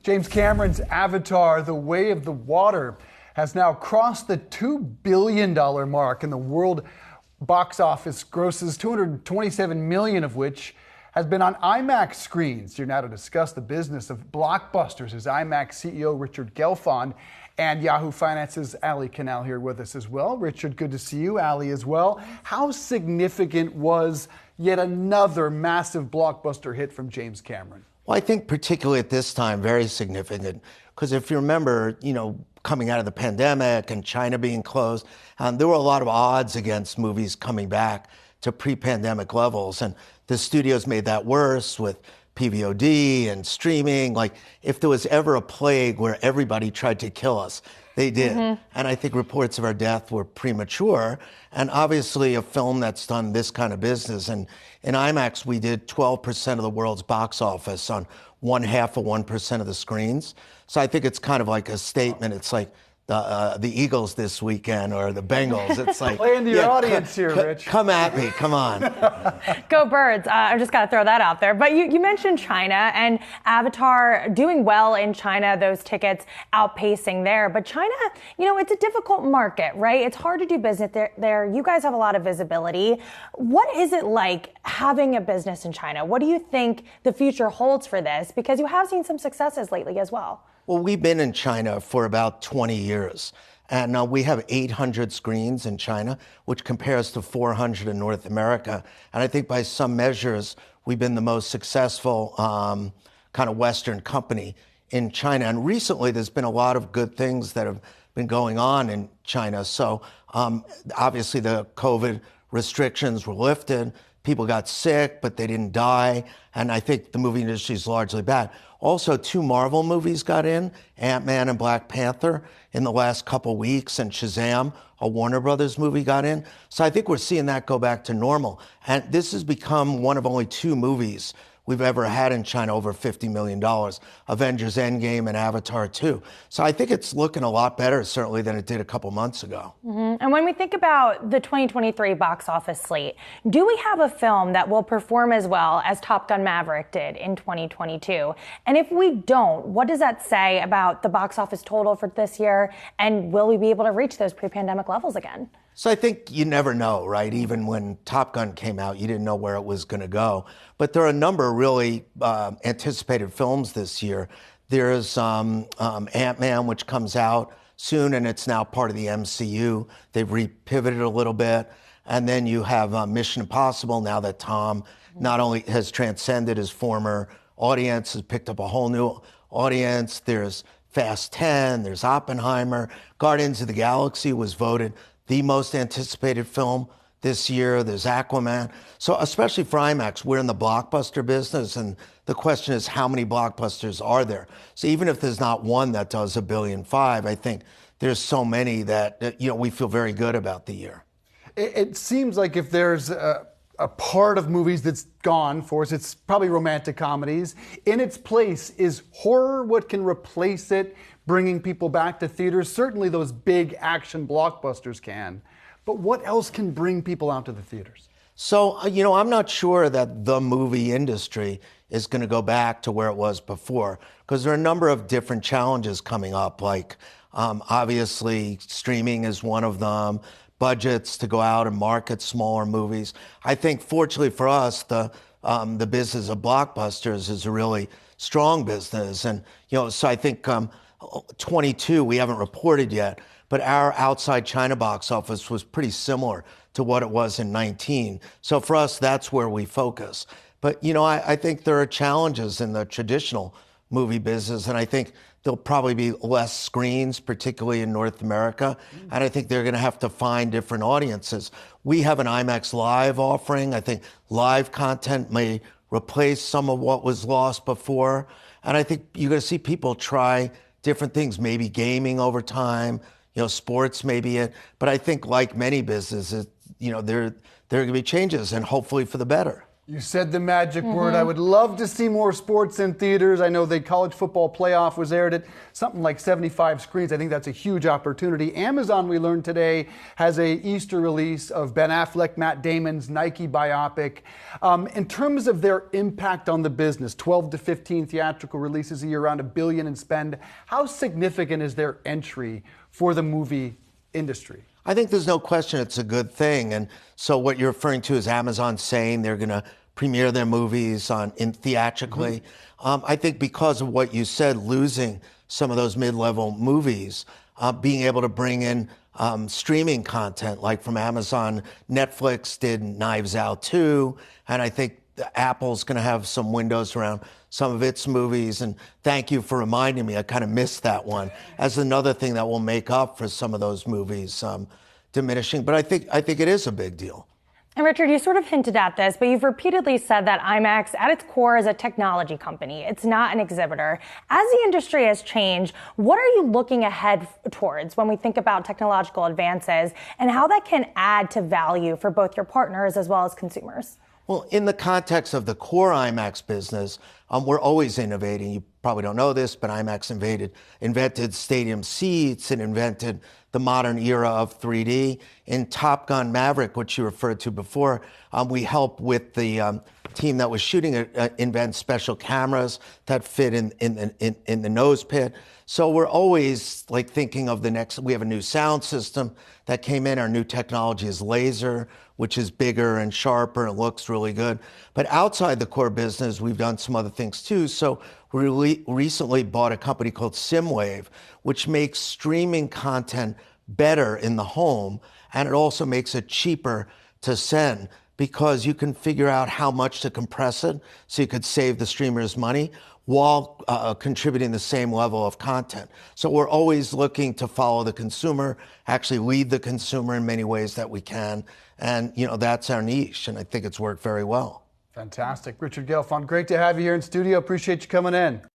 James Cameron's Avatar, The Way of the Water, has now crossed the $2 billion mark, and the world box office grosses $227 million of which has been on IMAX screens. Here now to discuss the business of blockbusters is IMAX CEO Richard Gelfond and Yahoo Finance's Ali Canal here with us as well. Richard, good to see you. Ali as well. How significant was yet another massive blockbuster hit from James Cameron? Well, I think particularly at this time, very significant. Because if you remember, coming out of the pandemic and China being closed, there were a lot of odds against movies coming back to pre-pandemic levels. And the studios made that worse with PVOD and streaming. Like, if there was ever a plague where everybody tried to kill us, they did. And I think reports of our death were premature. And obviously a film that's done this kind of business. And in IMAX, we did 12% of the world's box office on 0.5% of the screens. So I think it's kind of like a statement. It's like the Eagles this weekend or the Bengals. It's like play into your audience here, Rich. Come at me, come on. Go Birds. I just got to throw that out there. But you mentioned China and Avatar doing well in China, those tickets outpacing there. But China, it's a difficult market, right? It's hard to do business there. You guys have a lot of visibility. What is it like having a business in China? What do you think the future holds for this? Because you have seen some successes lately as well. Well, we've been in China for about 20 years, and we have 800 screens in China, which compares to 400 in North America. And I think by some measures, we've been the most successful kind of Western company in China. And recently, there's been a lot of good things that have been going on in China. So obviously, the COVID restrictions were lifted. People got sick, but they didn't die. And I think the movie industry is largely bad. Also, 2 Marvel movies got in, Ant-Man and Black Panther, in the last couple weeks, and Shazam, a Warner Brothers movie, got in. So I think we're seeing that go back to normal. And this has become one of only 2 movies we've ever had in China over $50 million, Avengers Endgame and Avatar 2. So I think it's looking a lot better, certainly, than it did a couple months ago. And when we think about the 2023 box office slate, do we have a film that will perform as well as Top Gun Maverick did in 2022? And if we don't, what does that say about the box office total for this year? And will we be able to reach those pre-pandemic levels again? So I think you never know, right? Even when Top Gun came out, you didn't know where it was going to go. But there are a number of really anticipated films this year. There's Ant-Man, which comes out soon, and it's now part of the MCU. They've repivoted a little bit. And then you have Mission Impossible, now that Tom not only has transcended his former audience, has picked up a whole new audience. There's Fast 10, there's Oppenheimer. Guardians of the Galaxy was voted the most anticipated film this year. There's Aquaman. So especially for IMAX, we're in the blockbuster business, and the question is, how many blockbusters are there? So even if there's not one that does $1.5 billion, I think there's so many that we feel very good about the year. It seems like if there's a part of movies that's gone for us, it's probably romantic comedies. In its place, is horror what can replace it, bringing people back to theaters? Certainly those big action blockbusters can. But what else can bring people out to the theaters? So, I'm not sure that the movie industry is going to go back to where it was before, because there are a number of different challenges coming up, like obviously streaming is one of them, budgets to go out and market smaller movies. I think fortunately for us, the business of blockbusters is a really strong business. And, so I think 22, we haven't reported yet, but our outside China box office was pretty similar to what it was in 19. So for us, that's where we focus. But, I think there are challenges in the traditional movie business, and I think there'll probably be less screens, particularly in North America, and I think they're going to have to find different audiences. We have an IMAX Live offering. I think live content may replace some of what was lost before, and I think you're going to see people try different things, maybe gaming over time, sports may be it. But I think like many businesses, there are going to be changes, and hopefully for the better. You said the magic word. I would love to see more sports in theaters. I know the college football playoff was aired at something like 75 screens. I think that's a huge opportunity. Amazon, we learned today, has a Easter release of Ben Affleck, Matt Damon's Nike biopic. In terms of their impact on the business, 12 to 15 theatrical releases a year, around $1 billion in spend. How significant is their entry for the movie industry? I think there's no question it's a good thing. And so what you're referring to is Amazon saying they're going to premiere their movies theatrically. I think because of what you said, losing some of those mid-level movies, being able to bring in streaming content like from Amazon, Netflix did Knives Out 2, and I think Apple's going to have some windows around some of its movies. And thank you for reminding me. I kind of missed that one as another thing that will make up for some of those movies diminishing. But I think it is a big deal. And Richard, you sort of hinted at this, but you've repeatedly said that IMAX at its core is a technology company. It's not an exhibitor. As the industry has changed, what are you looking ahead towards when we think about technological advances and how that can add to value for both your partners as well as consumers? Well, in the context of the core IMAX business, we're always innovating. You probably don't know this, but IMAX invented stadium seats and invented the modern era of 3D. In Top Gun Maverick, which you referred to before, we helped with the team that was shooting it invent special cameras that fit in the nose pit. So we're always like thinking of the next. We have a new sound system that came in. Our new technology is laser, which is bigger and sharper and looks really good. But outside the core business, we've done some other things too. So we recently bought a company called SimWave, which makes streaming content better in the home, and it also makes it cheaper to send because you can figure out how much to compress it so you could save the streamers money while contributing the same level of content. So we're always looking to follow the consumer, actually lead the consumer in many ways that we can. And, that's our niche, and I think it's worked very well. Fantastic. Richard Gelfond, great to have you here in studio. Appreciate you coming in.